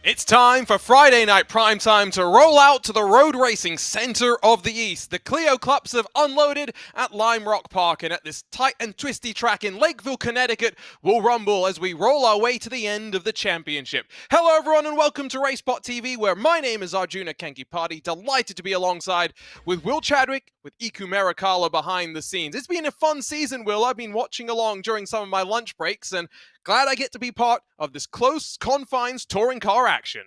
It's time for Friday night primetime to roll out to the road racing center of the East. The Clio Clubs have unloaded at Lime Rock Park, and at this tight and twisty track in Lakeville, Connecticut, we'll rumble as we roll our way to the end of the championship. Hello everyone and welcome to RaceSpotTV, where my name is Arjuna Kenkipati, delighted to be alongside with Will Chadwick, with Iku Merakala behind the scenes. It's been a fun season, Will. I've been watching along during some of my lunch breaks, and glad I get to be part of this close confines touring car action.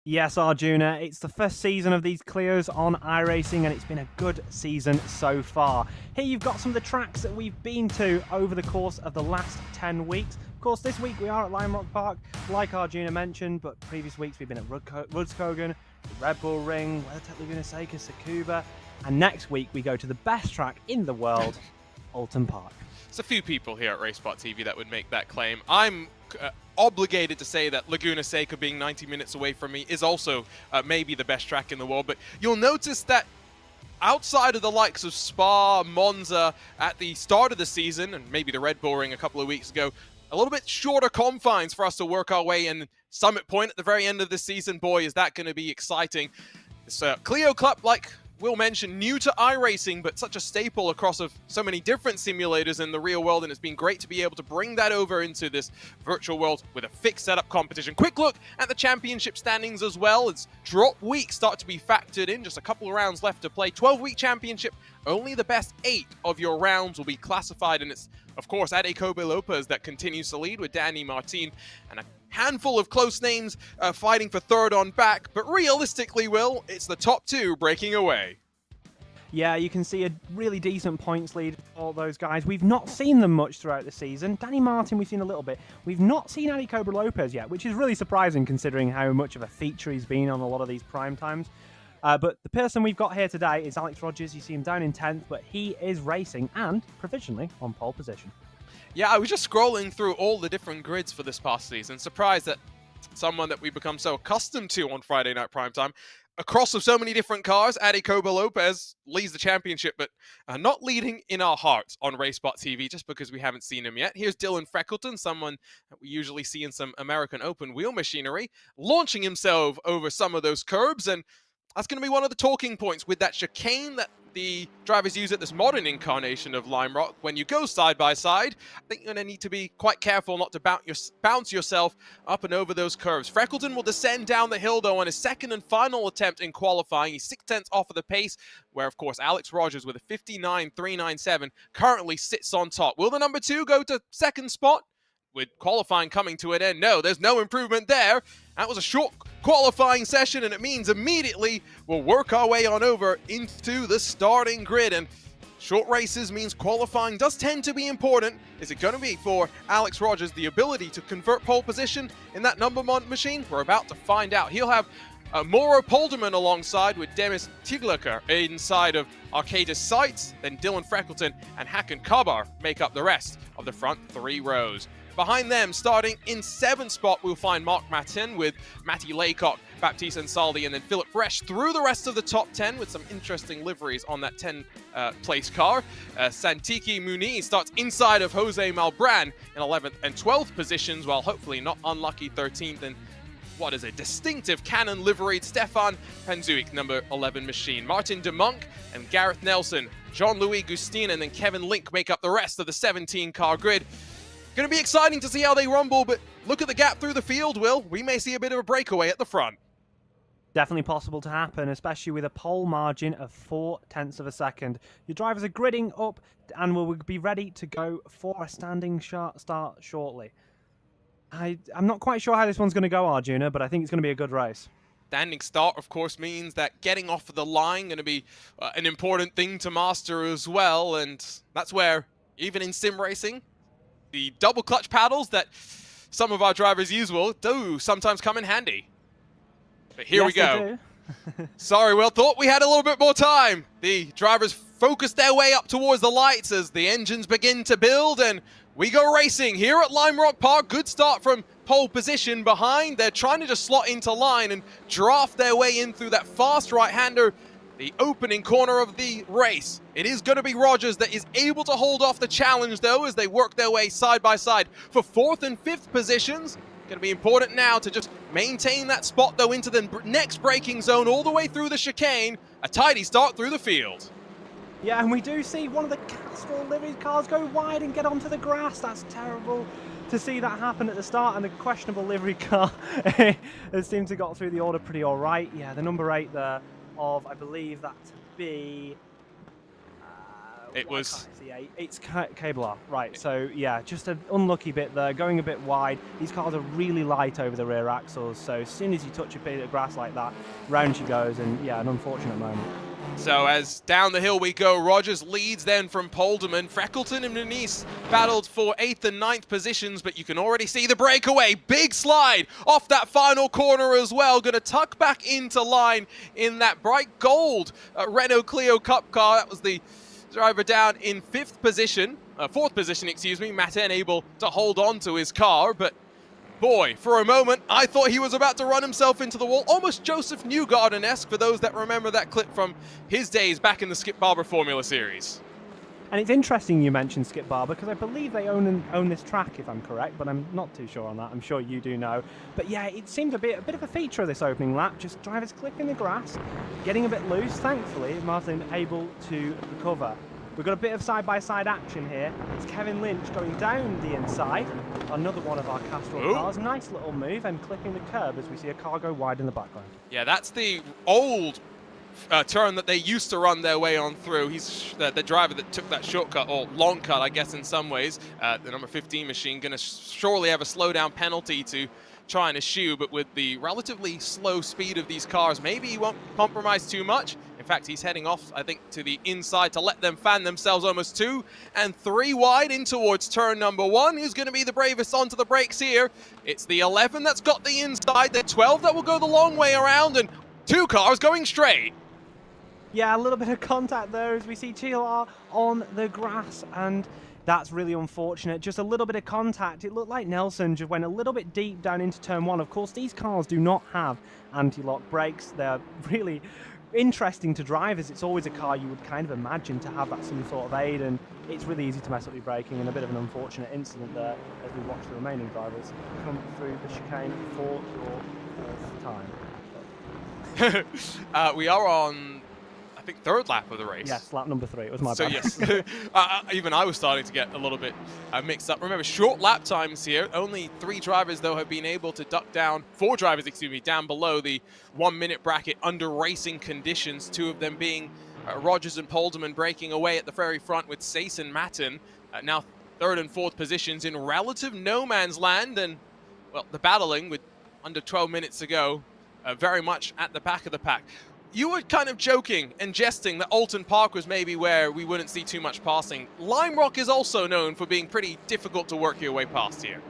Yes, Arjuna, it's the first season of these Clios on iRacing and it's been a good season so far. Here you've got some of the tracks that we've been to over the course of the last 10 weeks. Of course, this week we are at Lime Rock Park, like Arjuna mentioned, but previous weeks we've been at Rudskogen, Red Bull Ring, WeatherTech Laguna Seca, Tsukuba, and next week we go to the best track in the world, Alton Park. There's a few people here at RaceSpotTV that would make that claim. I'm obligated to say that Laguna Seca, being 90 minutes away from me, is also maybe the best track in the world. But you'll notice that outside of the likes of Spa, Monza at the start of the season, and maybe the Red Bull Ring a couple of weeks ago, a little bit shorter confines for us to work our way in. Summit Point at the very end of the season, boy, is that going to be exciting. This Clio Club, like Will mention, new to iRacing, but such a staple across of so many different simulators in the real world, and it's been great to be able to bring that over into this virtual world with a fixed setup competition. Quick look at the championship standings as well, as drop weeks start to be factored in. Just a couple of rounds left to play. 12-week championship, only the best 8 of your rounds will be classified, and it's, of course, Ade Kobe Lopez that continues to lead with Danny Martin and a handful of close names fighting for third on back, but realistically, Will, it's the top 2 breaking away. Yeah, you can see a really decent points lead for all those guys. We've not seen them much throughout the season. Danny Martin we've seen a little bit. We've not seen Ade Kobe Lopez yet, which is really surprising considering how much of a feature he's been on a lot of these prime times. But the person we've got here today is Alex Rogers. You see him down in 10th, but he is racing and provisionally on pole position. Yeah, I was just scrolling through all the different grids for this past season, surprised that someone that we've become so accustomed to on Friday Night Primetime, across of so many different cars, Ade Kobe Lopez leads the championship, but not leading in our hearts on RaceSpotTV just because we haven't seen him yet. Here's Dylan Freckleton, someone that we usually see in some American open wheel machinery, launching himself over some of those curbs, and that's going to be one of the talking points with that chicane that the drivers use at this modern incarnation of Lime Rock. When you go side by side, I think you're going to need to be quite careful not to bounce yourself up and over those curves. Freckleton will descend down the hill, though, on his second and final attempt in qualifying. He's 6/10 off of the pace, where, of course, Alex Rogers with a 59.397 currently sits on top. Will the number 2 go to second spot? With qualifying coming to an end, no, there's no improvement there. That was a short qualifying session, and it means immediately we'll work our way on over into the starting grid. And short races means qualifying does tend to be important. Is it going to be for Alex Rogers the ability to convert pole position in that number 1 machine? We're about to find out. He'll have Mauro Polderman alongside with Demis Tiglaker inside of Arcadis Sights. Then Dylan Freckleton and Hakan Kabar make up the rest of the front 3 rows. Behind them, starting in 7th spot, we'll find Mark Matin with Matty Laycock, Baptiste Ansaldi, and then Philip Resch through the rest of the top 10 with some interesting liveries on that 10th-place car. Santiki Muniz starts inside of Jose Malbran in 11th and 12th positions, while hopefully not unlucky 13th and what is a distinctive Canon liveried Stefan Panzuik, number 11 machine. Martin de Monk and Gareth Nelson, Jean-Louis Gustin, and then Kevin Link make up the rest of the 17-car grid. Going to be exciting to see how they rumble, but look at the gap through the field, Will. We may see a bit of a breakaway at the front. Definitely possible to happen, especially with a pole margin of 0.4 of a second. Your drivers are gridding up and will be ready to go for a standing start shortly. I'm not quite sure how this one's going to go, Arjuna, but I think it's going to be a good race. Standing start, of course, means that getting off of the line going to be an important thing to master as well, and that's where, even in sim racing, the double clutch paddles that some of our drivers use do sometimes come in handy. But here we go. Sorry, Will, thought we had a little bit more time. The drivers focus their way up towards the lights as the engines begin to build, and we go racing here at Lime Rock Park. Good start from pole position behind. They're trying to just slot into line and draft their way in through that fast right-hander, the opening corner of the race. It is going to be Rogers that is able to hold off the challenge, though, as they work their way side by side for 4th and 5th positions. Going to be important now to just maintain that spot, though, into the next braking zone all the way through the chicane. A tidy start through the field. Yeah, and we do see one of the Castrol livery cars go wide and get onto the grass. That's terrible to see that happen at the start, and the questionable livery car has seemed to got through the order pretty all right. Yeah, the number 8 there of, I believe that to be... It was... It's Cablar, right. So, yeah, just an unlucky bit there, going a bit wide. These cars are really light over the rear axles, so as soon as you touch a bit of grass like that, round she goes, and, yeah, an unfortunate moment. So as down the hill we go, Rogers leads then from Polderman. Freckleton and Denise battled for 8th and 9th positions, but you can already see the breakaway. Big slide off that final corner as well. Going to tuck back into line in that bright gold Renault Clio Cup car. That was the driver down in 5th position, 4th position, excuse me. Matin able to hold on to his car, but boy, for a moment, I thought he was about to run himself into the wall. Almost Joseph Newgarden-esque for those that remember that clip from his days back in the Skip Barber Formula Series. And it's interesting you mentioned Skip Barber, because I believe they own this track, if I'm correct, but I'm not too sure on that. I'm sure you do know. But yeah, it seemed a bit of a feature of this opening lap, just drivers clipping the grass, getting a bit loose. Thankfully, Martin able to recover. We've got a bit of side-by-side action here. It's Kevin Lynch going down the inside. Another one of our Castrol cars. Nice little move, and clipping the curb as we see a car go wide in the background. Yeah, that's the old turn that they used to run their way on through. He's the driver that took that shortcut, or long cut, I guess, in some ways. The number 15 machine going to surely have a slowdown penalty to try and eschew, but with the relatively slow speed of these cars, maybe he won't compromise too much. In fact, he's heading off, I think, to the inside to let them fan themselves almost 2 and 3 wide in towards turn number 1. Who's going to be the bravest onto the brakes here? It's the 11 that's got the inside, the 12 that will go the long way around, and 2 cars going straight. Yeah, a little bit of contact there as we see Chilar on the grass, and that's really unfortunate. Just a little bit of contact. It looked like Nelson just went a little bit deep down into turn 1. Of course, these cars do not have anti-lock brakes. They're really interesting to drive, as it's always a car you would kind of imagine to have that some sort of aid, and it's really easy to mess up your braking, and a bit of an unfortunate incident there as we watch the remaining drivers come through the chicane for your 4th time. We are on, I think, 3rd lap of the race. Yes, lap number 3. It was my bad. Yes, even I was starting to get a little bit mixed up. Remember, short lap times here. Only 3 drivers, though, have been able to duck down, 4 drivers, excuse me, down below the 1-minute bracket under racing conditions. 2 of them being Rogers and Polderman breaking away at the very front with Sace and Matin. Now 3rd and 4th positions in relative no man's land. And, well, the battling with under 12 minutes to go, very much at the back of the pack. You were kind of joking and jesting that Alton Park was maybe where we wouldn't see too much passing. Lime Rock is also known for being pretty difficult to work your way past here.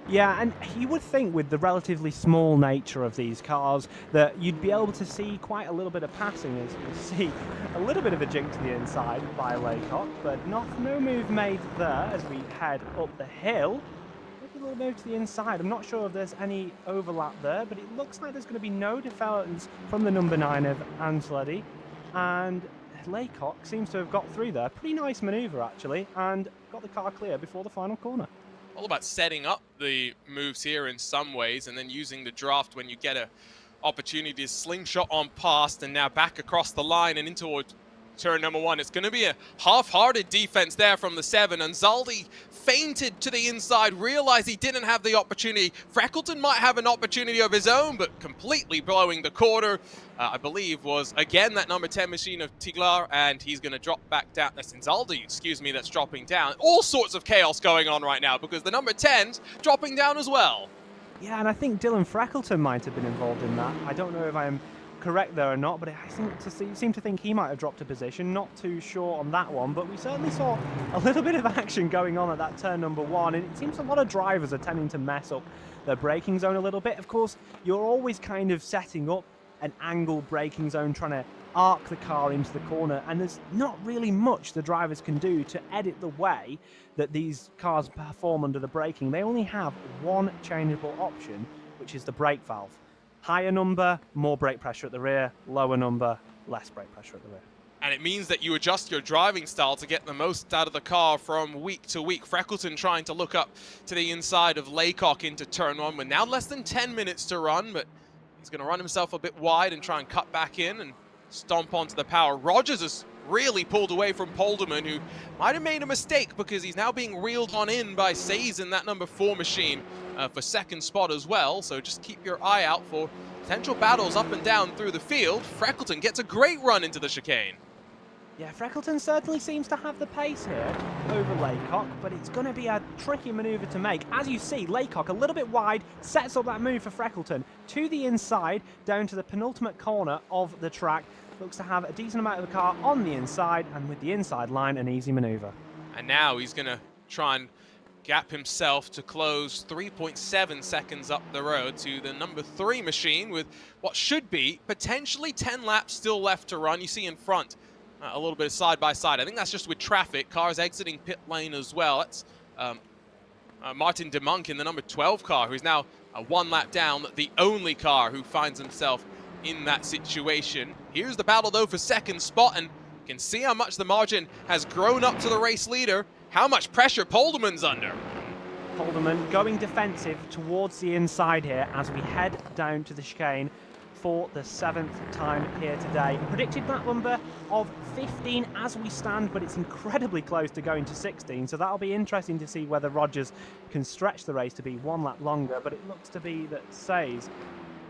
Yeah, and you would think with the relatively small nature of these cars that you'd be able to see quite a little bit of passing, as we see a little bit of a jink to the inside by Laycock, but no move made there as we head up the hill. A little move to the inside. I'm not sure if there's any overlap there, but it looks like there's going to be no defense from the number 9 of Ansledy, and Laycock seems to have got through there. Pretty nice manoeuvre, actually, and got the car clear before the final corner. All about setting up the moves here in some ways, and then using the draft when you get a opportunity to slingshot on past, and now back across the line and into turn number 1. It's going to be a half-hearted defense there from the 7, and Zaldi feinted to the inside, realized he didn't have the opportunity. Freckleton might have an opportunity of his own, but completely blowing the quarter, I believe, was again that number 10 machine of Tiglar, and he's going to drop back down. That's Zaldi, excuse me, that's dropping down. All sorts of chaos going on right now because the number 10's dropping down as well. Yeah, and I think Dylan Freckleton might have been involved in that. I don't know if I'm correct there or not, but I seem to think he might have dropped a position. Not too sure on that one, but we certainly saw a little bit of action going on at that turn number 1, and it seems a lot of drivers are tending to mess up their braking zone a little bit. Of course, you're always kind of setting up an angled braking zone, trying to arc the car into the corner, and there's not really much the drivers can do to edit the way that these cars perform under the braking. They only have one changeable option, which is the brake valve. Higher number, more brake pressure at the rear. Lower number, less brake pressure at the rear. And it means that you adjust your driving style to get the most out of the car from week to week. Freckleton trying to look up to the inside of Laycock into turn one. We're now less than 10 minutes to run, but he's going to run himself a bit wide and try and cut back in and stomp onto the power. Rogers has really pulled away from Polderman, who might have made a mistake because he's now being reeled on in by Says in that number 4 machine for second spot as well. So just keep your eye out for potential battles up and down through the field. Freckleton gets a great run into the chicane. Yeah, Freckleton certainly seems to have the pace here over Laycock, but it's going to be a tricky manoeuvre to make. As you see, Laycock a little bit wide, sets up that move for Freckleton to the inside, down to the penultimate corner of the track. Looks to have a decent amount of the car on the inside, and with the inside line, an easy manoeuvre. And now he's going to try and gap himself to close 3.7 seconds up the road to the number 3 machine with what should be potentially 10 laps still left to run. You see in front a little bit of side by side. I think that's just with traffic. Cars exiting pit lane as well. That's Martin DeMonk in the number 12 car, who's now 1 lap down, the only car who finds himself in that situation. Here's the battle though for second spot, and you can see how much the margin has grown up to the race leader, how much pressure Polderman's under. Polderman going defensive towards the inside here as we head down to the chicane for the 7th time here today. Predicted that number of 15 as we stand, but it's incredibly close to going to 16, so that'll be interesting to see whether Rogers can stretch the race to be 1 lap longer, but it looks to be that Says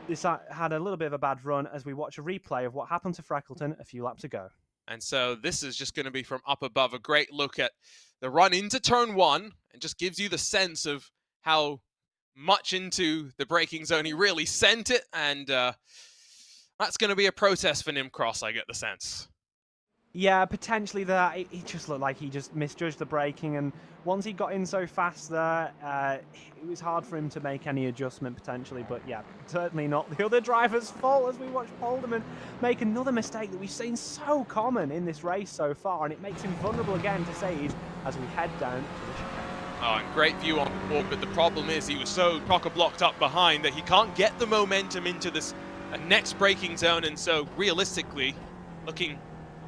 this had a little bit of a bad run as we watch a replay of what happened to Freckleton a few laps ago. And so this is just going to be from up above, a great look at the run into turn 1, and just gives you the sense of how much into the braking zone he really sent it, and that's going to be a protest for Nimcross, I get the sense. Yeah, potentially that. It just looked like he just misjudged the braking, and once he got in so fast there, it was hard for him to make any adjustment potentially, but yeah, certainly not the other driver's fault as we watch Polderman make another mistake that we've seen so common in this race so far, and it makes him vulnerable again to Says as we head down to the chicane. Oh, and great view on board, but the problem is he was so chock-a-blocked up behind that he can't get the momentum into this next braking zone, and so realistically looking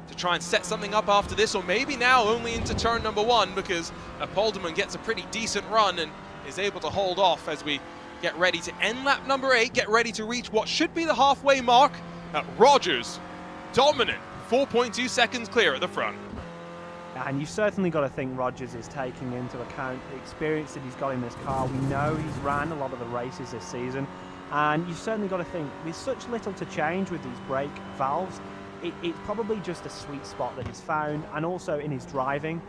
to try and set something up after this, or maybe now only into turn number 1, because Polderman gets a pretty decent run and is able to hold off as we get ready to end lap number 8, get ready to reach what should be the halfway mark. Rogers, dominant, 4.2 seconds clear at the front. And you've certainly got to think Rogers is taking into account the experience that he's got in this car. We know he's ran a lot of the races this season, and you've certainly got to think with such little to change with these brake valves, it's probably just a sweet spot that he's found, and also in his driving.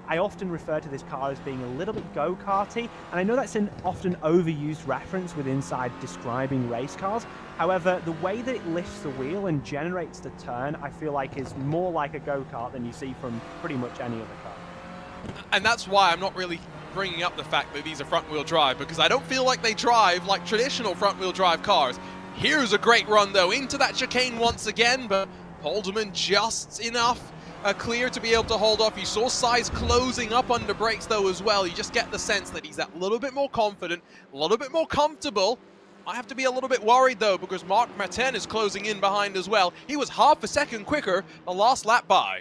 I often refer to this car as being a little bit go-karty, and I know that's an often overused reference with inside describing race cars. However, the way that it lifts the wheel and generates the turn, I feel like is more like a go-kart than you see from pretty much any other car. And that's why I'm not really bringing up the fact that these are front-wheel drive, because I don't feel like they drive like traditional front-wheel drive cars. Here's a great run though into that chicane once again, but Polderman just enough clear to be able to hold off. You saw Says closing up under brakes though as well. You just get the sense that he's that little bit more confident, a little bit more comfortable. I have to be a little bit worried though, because Marc Martin is closing in behind as well. He was half a second quicker the last lap by.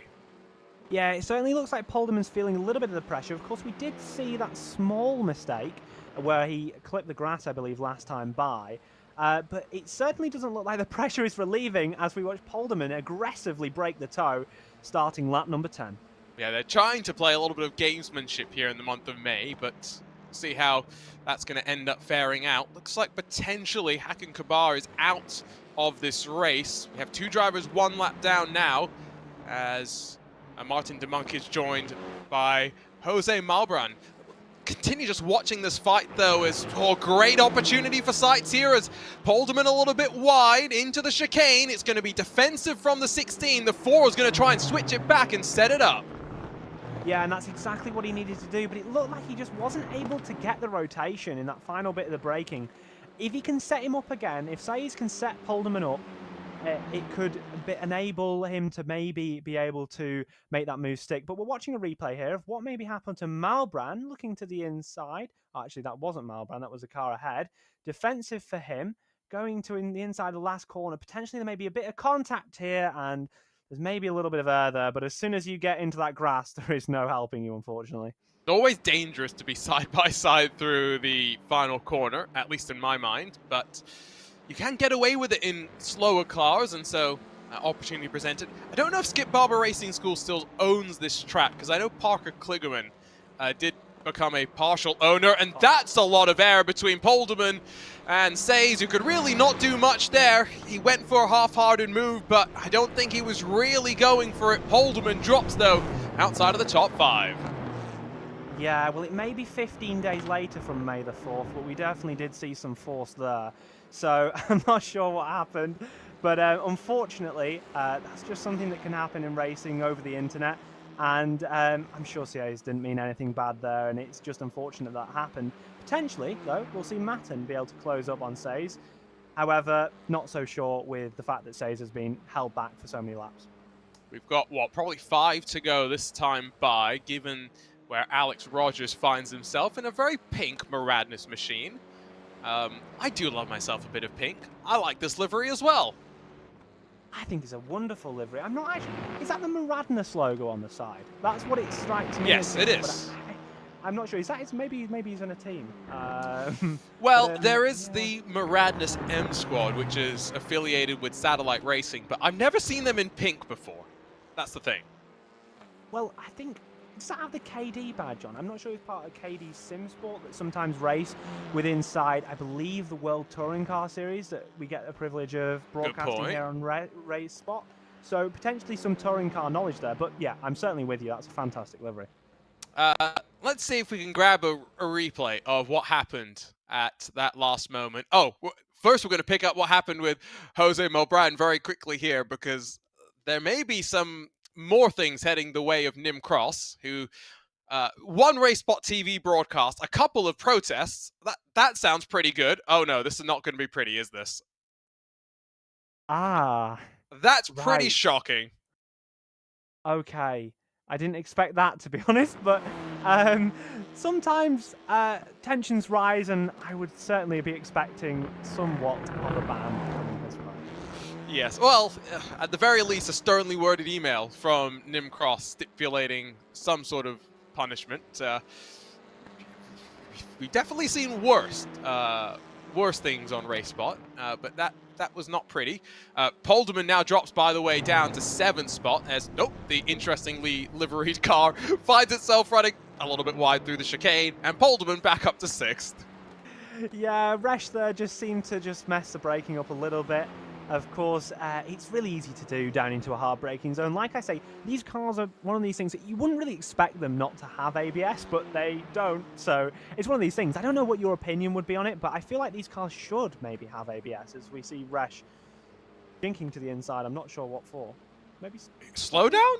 Yeah, it certainly looks like Polderman's feeling a little bit of the pressure. Of course, we did see that small mistake where he clipped the grass, I believe, last time by. But it certainly doesn't look like the pressure is relieving as we watch Polderman aggressively break the toe, starting lap number 10. Yeah, they're trying to play a little bit of gamesmanship here in the month of May, but see how that's going to end up faring out. Looks like potentially Hakan Kabar is out of this race. We have 2 drivers 1 lap down now, as Martin DeMonk is joined by Jose Malbran. Continue just watching this fight though, as great opportunity for sights here as Polderman a little bit wide into the chicane. It's going to be defensive from the 16. The 4 is going to try and switch it back and set it up. Yeah, and that's exactly what he needed to do, but it looked like he just wasn't able to get the rotation in that final bit of the braking. If he can set him up again, if Saez can set Polderman up, it could enable him to maybe be able to make that move stick. But we're watching a replay here of what maybe happened to Malbrand looking to the inside. Actually, that wasn't Malbrand, that was a car ahead. Defensive for him, going to the inside of the last corner. Potentially there may be a bit of contact here, and there's maybe a little bit of air there, but as soon as you get into that grass, there is no helping you, unfortunately. It's always dangerous to be side by side through the final corner, at least in my mind, but you can get away with it in slower cars, and so opportunity presented. I don't know if Skip Barber Racing School still owns this track, because I know Parker Kligerman did become a partial owner, and that's a lot of air between Polderman and Says, who could really not do much there. He went for a half-hearted move, but I don't think he was really going for it. Polderman drops, though, outside of the top 5. Yeah, well, it may be 15 days later from May the 4th, but we definitely did see some force there. So I'm not sure what happened, but unfortunately, that's just something that can happen in racing over the internet. And I'm sure CAs didn't mean anything bad there, and it's just unfortunate that happened. Potentially, though, we'll see Matten be able to close up on Says. However, not so sure with the fact that Says has been held back for so many laps. We've got, what, probably 5 to go this time by, given where Alex Rogers finds himself in a very pink Maradness machine. I do love myself a bit of pink. I like this livery as well. I think it's a wonderful livery. I'm not actually... Is that the Maradness logo on the side? That's what it strikes me. Yes, as, it is. I'm not sure. Is that... Maybe he's in a team. Well, there is the Maradness M Squad, which is affiliated with Satellite Racing, but I've never seen them in pink before. That's the thing. Well, I think... Does that have the KD badge on? I'm not sure it's part of KD's Sim Sport that sometimes race with inside, I believe, the World Touring Car Series that we get the privilege of broadcasting here on RaceSpot. So potentially some touring car knowledge there. But yeah, I'm certainly with you. That's a fantastic livery. Let's see if we can grab a replay of what happened at that last moment. Oh, first we're going to pick up what happened with Jose Malbrand very quickly here, because there may be some more things heading the way of Nim Cross, who one RaceSpotTV broadcast, a couple of protests. That sounds pretty good. Oh no, this is not going to be pretty, is this? Ah. That's pretty shocking. Okay. I didn't expect that, to be honest, but sometimes tensions rise, and I would certainly be expecting somewhat of a ban coming this way. Yes, well, at the very least, a sternly worded email from Nim Cross stipulating some sort of punishment. We've definitely seen worse things on RaceSpot, but that was not pretty. Polderman now drops, by the way, down to 7th spot as, nope, the interestingly liveried car finds itself running a little bit wide through the chicane, and Polderman back up to 6th. Yeah, Resh there just seemed to just mess the braking up a little bit. Of course, it's really easy to do down into a hard braking zone. Like I say, these cars are one of these things that you wouldn't really expect them not to have ABS, but they don't. So it's one of these things. I don't know what your opinion would be on it, but I feel like these cars should maybe have ABS, as we see Resh jinking to the inside. I'm not sure what for. Maybe... Slow down?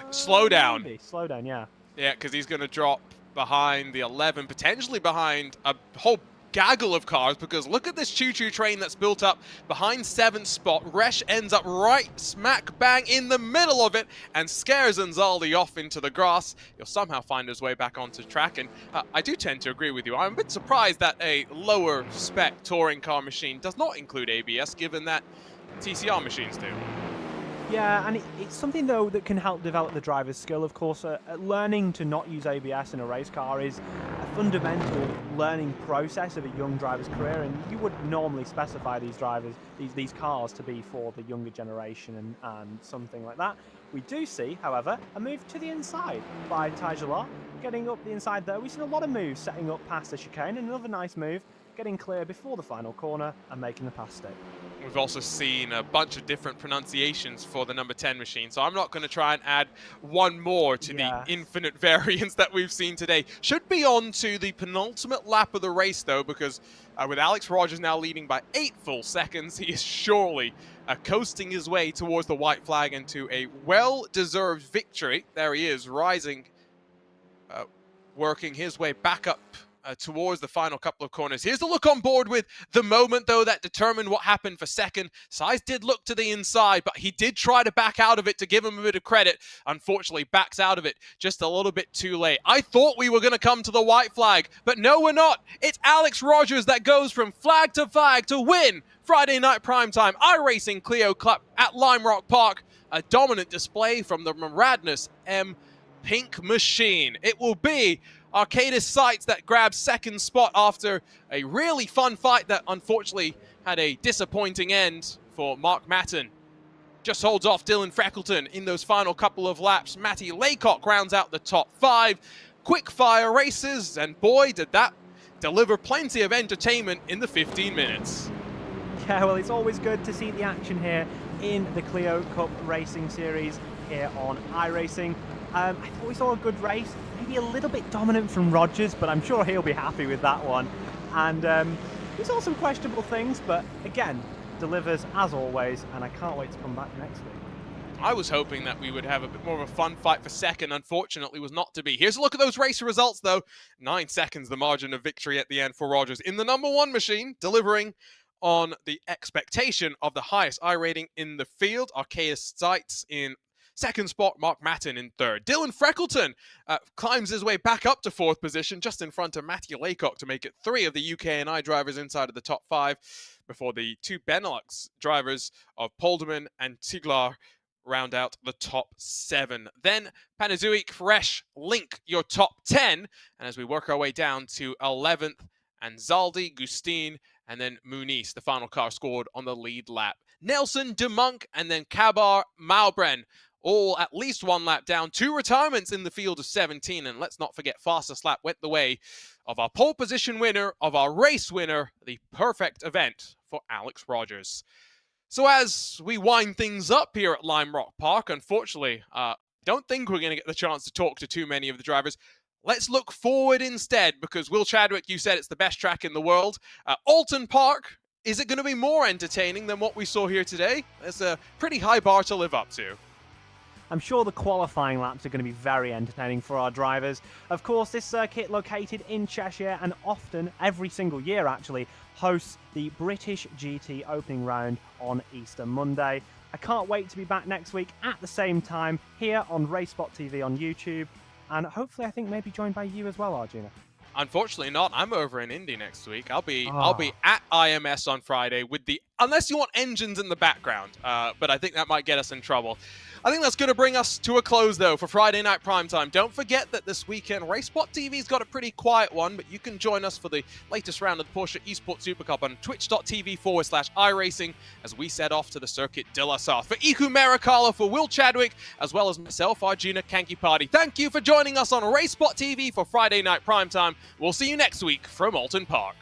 Slow down. Maybe. Slow down, yeah. Yeah, because he's going to drop behind the 11, potentially behind a whole gaggle of cars, because look at this choo-choo train that's built up behind 7th spot. Resh ends up right smack bang in the middle of it and scares Anzali off into the grass. He'll somehow find his way back onto track, and I do tend to agree with you. I'm a bit surprised that a lower spec touring car machine does not include ABS, given that TCR machines do. Yeah, and it's something, though, that can help develop the driver's skill, of course. Learning to not use ABS in a race car is a fundamental learning process of a young driver's career, and you would normally specify these cars to be for the younger generation and something like that. We do see, however, a move to the inside by Tajalar. Getting up the inside there, we've seen a lot of moves setting up past the chicane, and another nice move getting clear before the final corner and making the pass stick. We've also seen a bunch of different pronunciations for the number 10 machine, so I'm not going to try and add one more to the infinite variants that we've seen today. Should be on to the penultimate lap of the race, though, because with Alex Rogers now leading by 8 full seconds, he is surely coasting his way towards the white flag and to a well-deserved victory. There he is, rising, working his way back up towards the final couple of corners. Here's the look on board with the moment, though, that determined what happened for second. Sainz did look to the inside, but he did try to back out of it to give him a bit of credit. Unfortunately, backs out of it just a little bit too late. I thought we were going to come to the white flag, but no, we're not. It's Alex Rogers that goes from flag to win Friday night primetime iRacing Clio Cup at Lime Rock Park. A dominant display from the Maradness M Pink Machine. It will be Arcadis Sights that grabs second spot after a really fun fight that unfortunately had a disappointing end for Mark Matten. Just holds off Dylan Freckleton in those final couple of laps. Matty Laycock rounds out the top 5. Quick fire races, and boy, did that deliver plenty of entertainment in the 15 minutes. Yeah, well, it's always good to see the action here in the Clio Cup Racing Series here on iRacing. I thought we saw a good race, maybe a little bit dominant from Rogers, but I'm sure he'll be happy with that one. And we saw some questionable things, but again, delivers as always, and I can't wait to come back next week. I was hoping that we would have a bit more of a fun fight for second. Unfortunately, was not to be. Here's a look at those race results, though. 9 seconds, the margin of victory at the end for Rogers in the #1 machine, delivering on the expectation of the highest I rating in the field. Arcadis Sights in second spot, Mark Matten in third. Dylan Freckleton climbs his way back up to 4th position, just in front of Matty Laycock to make it 3 of the UK&I drivers inside of the top 5, before the 2 Benelux drivers of Polderman and Tiglar round out the top 7. Then Panazuik, Fresh, link your top 10, and as we work our way down to 11th, and Zaldi, Gustine, and then Muniz, the final car scored on the lead lap. Nelson, DeMonk, and then Kabar Malbren, all at least 1 lap down. 2 retirements in the field of 17, and let's not forget fastest lap went the way of our pole position winner, of our race winner, the perfect event for Alex Rogers. So as we wind things up here at Lime Rock Park, unfortunately, don't think we're going to get the chance to talk to too many of the drivers. Let's look forward instead, because Will Chadwick, you said it's the best track in the world. Alton Park, is it going to be more entertaining than what we saw here today? There's a pretty high bar to live up to. I'm sure the qualifying laps are going to be very entertaining for our drivers. Of course, this circuit, located in Cheshire and often, every single year actually, hosts the British GT opening round on Easter Monday. I can't wait to be back next week at the same time here on RaceSpotTV on YouTube. And hopefully, I think maybe joined by you as well, Arjuna. Unfortunately not. I'm over in Indy next week. I'll be at IMS on Friday with unless you want engines in the background. But I think that might get us in trouble. I think that's going to bring us to a close, though, for Friday Night Primetime. Don't forget that this weekend, RaceSpotTV's got a pretty quiet one, but you can join us for the latest round of the Porsche Esports Super Cup on twitch.tv/iRacing as we set off to the Circuit de la Sarthe. For Iku Marikala, for Will Chadwick, as well as myself, Arjuna Kankiparty, thank you for joining us on RaceSpotTV for Friday Night Primetime. We'll see you next week from Alton Park.